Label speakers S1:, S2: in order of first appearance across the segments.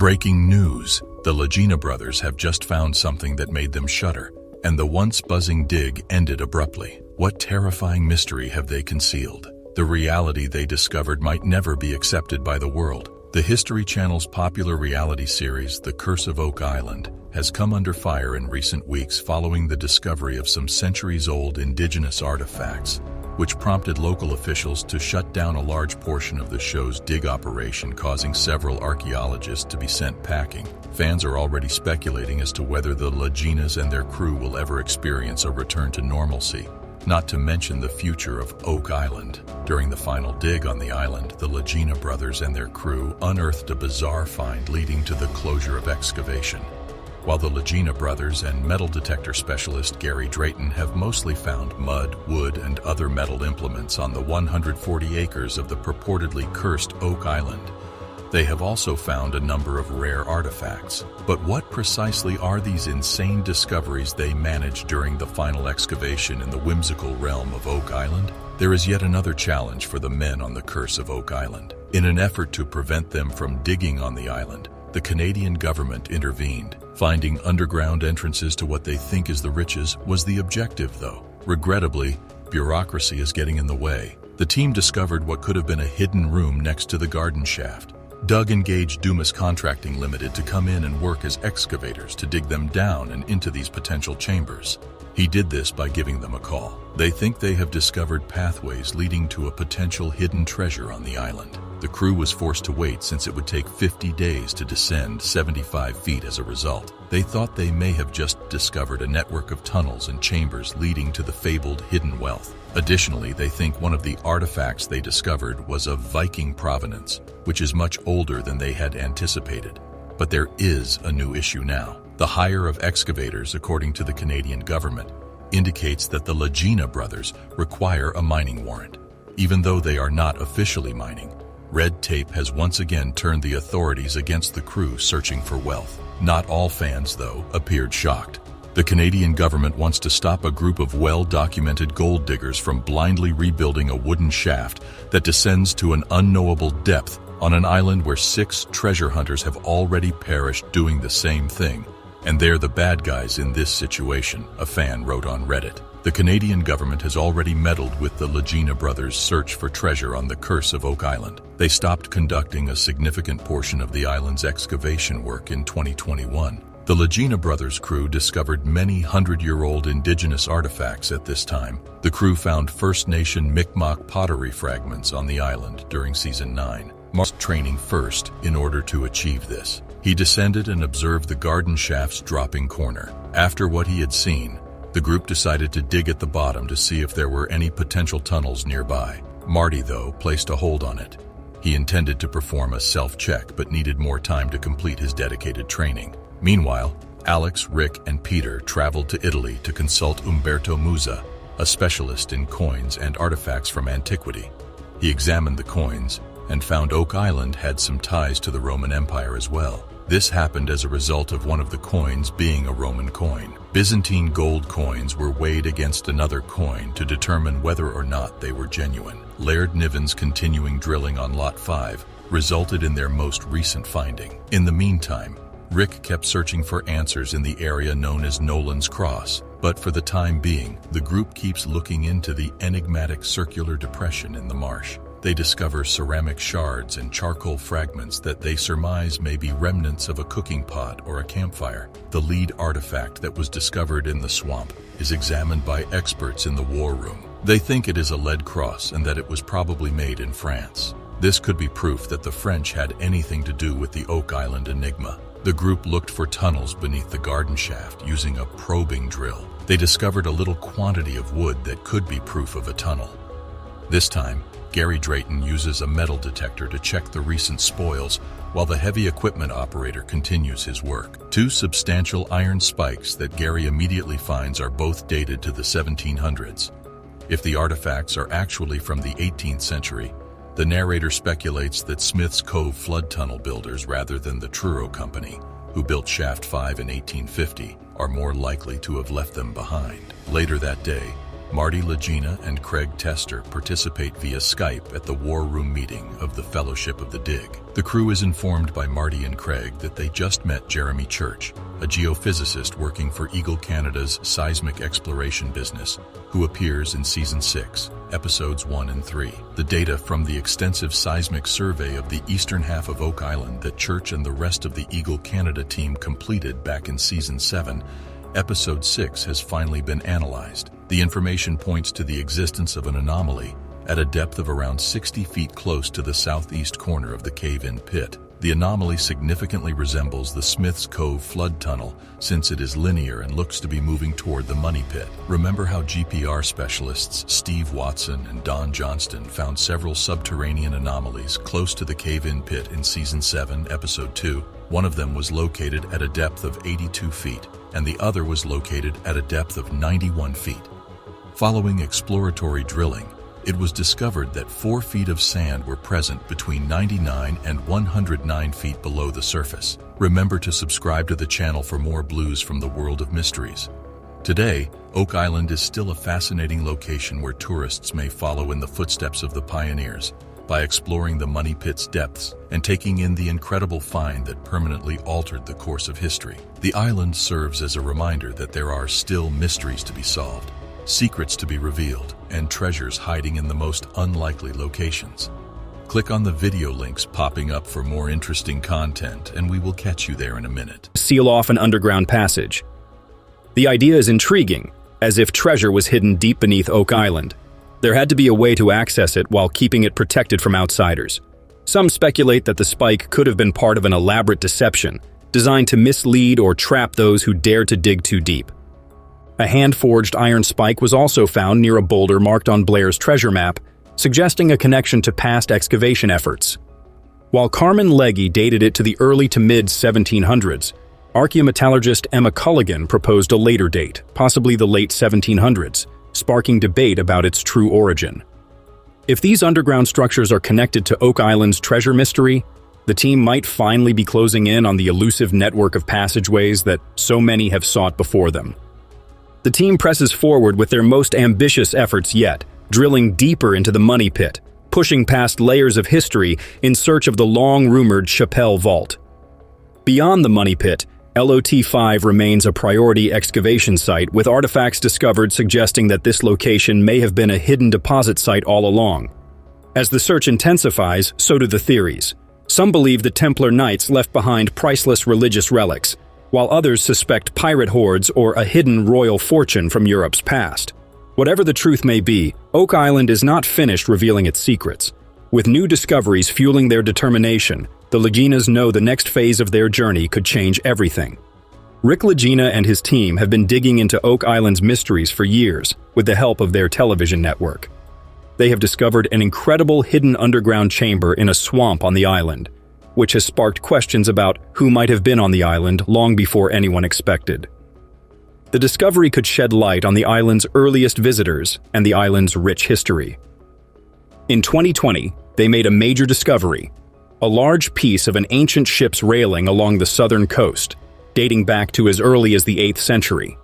S1: Breaking news! The Lagena brothers have just found something that made them shudder, and the once buzzing dig ended abruptly. What terrifying mystery have they concealed? The reality they discovered might never be accepted by the world. The History Channel's popular reality series, The Curse of Oak Island, has come under fire in recent weeks following the discovery of some centuries-old indigenous artifacts, which prompted local officials to shut down a large portion of the show's dig operation, causing several archaeologists to be sent packing. Fans are already speculating as to whether the Lagenas and their crew will ever experience a return to normalcy, not to mention the future of Oak Island. During the final dig on the island, the Lagena brothers and their crew unearthed a bizarre find leading to the closure of Excavation. While the Lagena brothers and metal detector specialist Gary Drayton have mostly found mud, wood, and other metal implements on the 140 acres of the purportedly cursed Oak Island, they have also found a number of rare artifacts. But what precisely are these insane discoveries they managed during the final excavation in the whimsical realm of Oak Island? There is yet another challenge for the men on the Curse of Oak Island. In an effort to prevent them from digging on the island, the Canadian government intervened. Finding underground entrances to what they think is the riches was the objective, though. Regrettably, bureaucracy is getting in the way. The team discovered what could have been a hidden room next to the garden shaft. Doug engaged Dumas Contracting Limited to come in and work as excavators to dig them down and into these potential chambers. He did this by giving them a call. They think they have discovered pathways leading to a potential hidden treasure on the island. The crew was forced to wait since it would take 50 days to descend 75 feet as a result. They thought they may have just discovered a network of tunnels and chambers leading to the fabled hidden wealth. Additionally, they think one of the artifacts they discovered was of Viking provenance, which is much older than they had anticipated. But there is a new issue now. The hire of excavators, according to the Canadian government, indicates that the Lagena brothers require a mining warrant. Even though they are not officially mining, red tape has once again turned the authorities against the crew searching for wealth. Not all fans, though, appeared shocked. The Canadian government wants to stop a group of well-documented gold diggers from blindly rebuilding a wooden shaft that descends to an unknowable depth on an island where 6 treasure hunters have already perished doing the same thing. And they're the bad guys in this situation, a fan wrote on Reddit. The Canadian government has already meddled with the Lagena brothers' search for treasure on the Curse of Oak Island. They stopped conducting a significant portion of the island's excavation work in 2021. The Lagena brothers' crew discovered many hundred-year-old indigenous artifacts at this time. The crew found First Nation Mi'kmaq pottery fragments on the island during Season 9. Mark's training first in order to achieve this. He descended and observed the garden shaft's dropping corner. After what he had seen, the group decided to dig at the bottom to see if there were any potential tunnels nearby. Marty, though, placed a hold on it. He intended to perform a self-check but needed more time to complete his dedicated training. Meanwhile, Alex, Rick, and Peter traveled to Italy to consult Umberto Musa, a specialist in coins and artifacts from antiquity. He examined the coins and found Oak Island had some ties to the Roman Empire as well. This happened as a result of one of the coins being a Roman coin. Byzantine gold coins were weighed against another coin to determine whether or not they were genuine. Laird Niven's continuing drilling on Lot 5 resulted in their most recent finding. In the meantime, Rick kept searching for answers in the area known as Nolan's Cross, but for the time being, the group keeps looking into the enigmatic circular depression in the marsh. They discover ceramic shards and charcoal fragments that they surmise may be remnants of a cooking pot or a campfire. The lead artifact that was discovered in the swamp is examined by experts in the war room. They think it is a lead cross and that it was probably made in France. This could be proof that the French had anything to do with the Oak Island enigma. The group looked for tunnels beneath the garden shaft using a probing drill. They discovered a little quantity of wood that could be proof of a tunnel. This time, Gary Drayton uses a metal detector to check the recent spoils while the heavy equipment operator continues his work. 2 substantial iron spikes that Gary immediately finds are both dated to the 1700s. If the artifacts are actually from the 18th century, the narrator speculates that Smith's Cove flood tunnel builders rather than the Truro Company, who built Shaft 5 in 1850, are more likely to have left them behind. Later that day, Marty Lagena and Craig Tester participate via Skype at the War Room meeting of the Fellowship of the Dig. The crew is informed by Marty and Craig that they just met Jeremy Church, a geophysicist working for Eagle Canada's seismic exploration business, who appears in Season 6, Episodes 1 and 3. The data from the extensive seismic survey of the eastern half of Oak Island that Church and the rest of the Eagle Canada team completed back in Season 7, Episode 6 has finally been analyzed. The information points to the existence of an anomaly at a depth of around 60 feet close to the southeast corner of the cave-in pit. The anomaly significantly resembles the Smith's Cove flood tunnel since it is linear and looks to be moving toward the money pit. Remember how GPR specialists Steve Watson and Don Johnston found several subterranean anomalies close to the cave-in pit in Season 7, Episode 2? One of them was located at a depth of 82 feet, and the other was located at a depth of 91 feet. Following exploratory drilling, it was discovered that 4 feet of sand were present between 99 and 109 feet below the surface. Remember to subscribe to the channel for more blues from the world of mysteries. Today, Oak Island is still a fascinating location where tourists may follow in the footsteps of the pioneers by exploring the money pit's depths and taking in the incredible find that permanently altered the course of history. The island serves as a reminder that there are still mysteries to be solved, secrets to be revealed, and treasures hiding in the most unlikely locations. Click on the video links popping up for more interesting content, and we will catch you there in a minute.
S2: Seal off an underground passage. The idea is intriguing, as if treasure was hidden deep beneath Oak Island. There had to be a way to access it while keeping it protected from outsiders. Some speculate that the spike could have been part of an elaborate deception, designed to mislead or trap those who dare to dig too deep. A hand-forged iron spike was also found near a boulder marked on Blair's treasure map, suggesting a connection to past excavation efforts. While Carmen Legge dated it to the early to mid-1700s, archaeometallurgist Emma Culligan proposed a later date, possibly the late 1700s, sparking debate about its true origin. If these underground structures are connected to Oak Island's treasure mystery, the team might finally be closing in on the elusive network of passageways that so many have sought before them. The team presses forward with their most ambitious efforts yet, drilling deeper into the money pit, pushing past layers of history in search of the long-rumored Chappelle Vault. Beyond the money pit, LOT-5 remains a priority excavation site, with artifacts discovered suggesting that this location may have been a hidden deposit site all along. As the search intensifies, so do the theories. Some believe the Templar Knights left behind priceless religious relics, while others suspect pirate hordes or a hidden royal fortune from Europe's past. Whatever the truth may be, Oak Island is not finished revealing its secrets. With new discoveries fueling their determination, the Lagenas know the next phase of their journey could change everything. Rick Lagena and his team have been digging into Oak Island's mysteries for years with the help of their television network. They have discovered an incredible hidden underground chamber in a swamp on the island, which has sparked questions about who might have been on the island long before anyone expected. The discovery could shed light on the island's earliest visitors and the island's rich history. In 2020, they made a major discovery: a large piece of an ancient ship's railing along the southern coast, dating back to as early as the 8th century.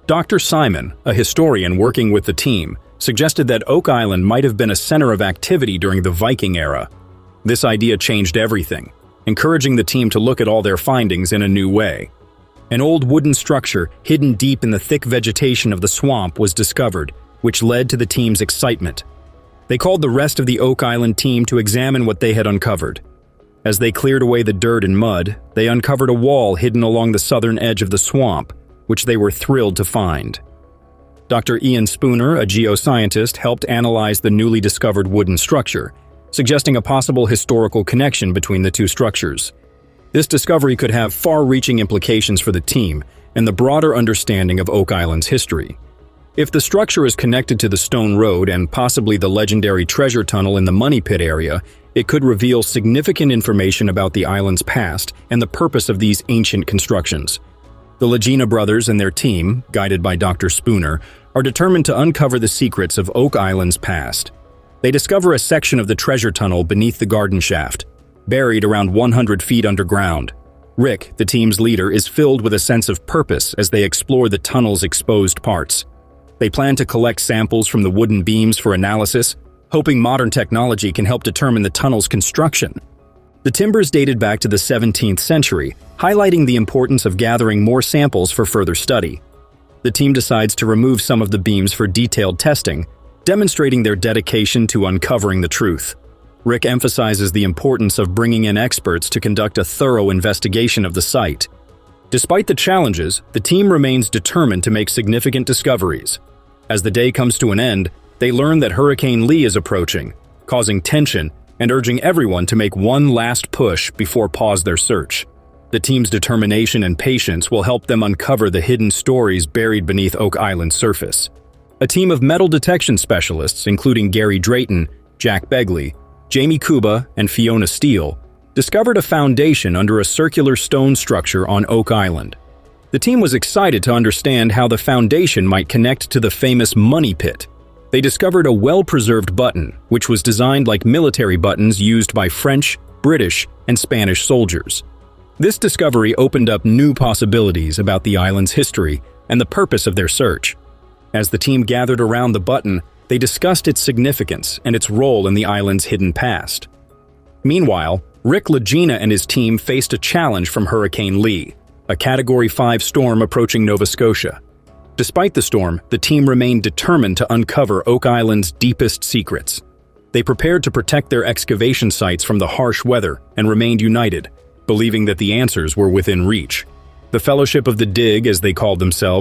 S2: Dr. Simon, a historian working with the team, suggested that Oak Island might have been a center of activity during the Viking era. This idea changed everything, encouraging the team to look at all their findings in a new way. An old wooden structure hidden deep in the thick vegetation of the swamp was discovered, which led to the team's excitement. They called the rest of the Oak Island team to examine what they had uncovered. As they cleared away the dirt and mud, they uncovered a wall hidden along the southern edge of the swamp, which they were thrilled to find. Dr. Ian Spooner, a geoscientist, helped analyze the newly discovered wooden structure, suggesting a possible historical connection between the two structures. This discovery could have far-reaching implications for the team and the broader understanding of Oak Island's history. If the structure is connected to the Stone Road and possibly the legendary treasure tunnel in the Money Pit area, it could reveal significant information about the island's past and the purpose of these ancient constructions. The Lagena brothers and their team, guided by Dr. Spooner, are determined to uncover the secrets of Oak Island's past. They discover a section of the treasure tunnel beneath the garden shaft, buried around 100 feet underground. Rick, the team's leader, is filled with a sense of purpose as they explore the tunnel's exposed parts. They plan to collect samples from the wooden beams for analysis, hoping modern technology can help determine the tunnel's construction. The timbers dated back to the 17th century, highlighting the importance of gathering more samples for further study. The team decides to remove some of the beams for detailed testing, demonstrating their dedication to uncovering the truth. Rick emphasizes the importance of bringing in experts to conduct a thorough investigation of the site. Despite the challenges, the team remains determined to make significant discoveries. As the day comes to an end, they learn that Hurricane Lee is approaching, causing tension and urging everyone to make one last push before pause their search. The team's determination and patience will help them uncover the hidden stories buried beneath Oak Island's surface. A team of metal detection specialists, including Gary Drayton, Jack Begley, Jamie Kuba, and Fiona Steele, discovered a foundation under a circular stone structure on Oak Island. The team was excited to understand how the foundation might connect to the famous Money Pit. They discovered a well-preserved button, which was designed like military buttons used by French, British, and Spanish soldiers. This discovery opened up new possibilities about the island's history and the purpose of their search. As the team gathered around the button, they discussed its significance and its role in the island's hidden past. Meanwhile, Rick Lagena and his team faced a challenge from Hurricane Lee, a Category 5 storm approaching Nova Scotia. Despite the storm, the team remained determined to uncover Oak Island's deepest secrets. They prepared to protect their excavation sites from the harsh weather and remained united, believing that the answers were within reach. The Fellowship of the Dig, as they called themselves,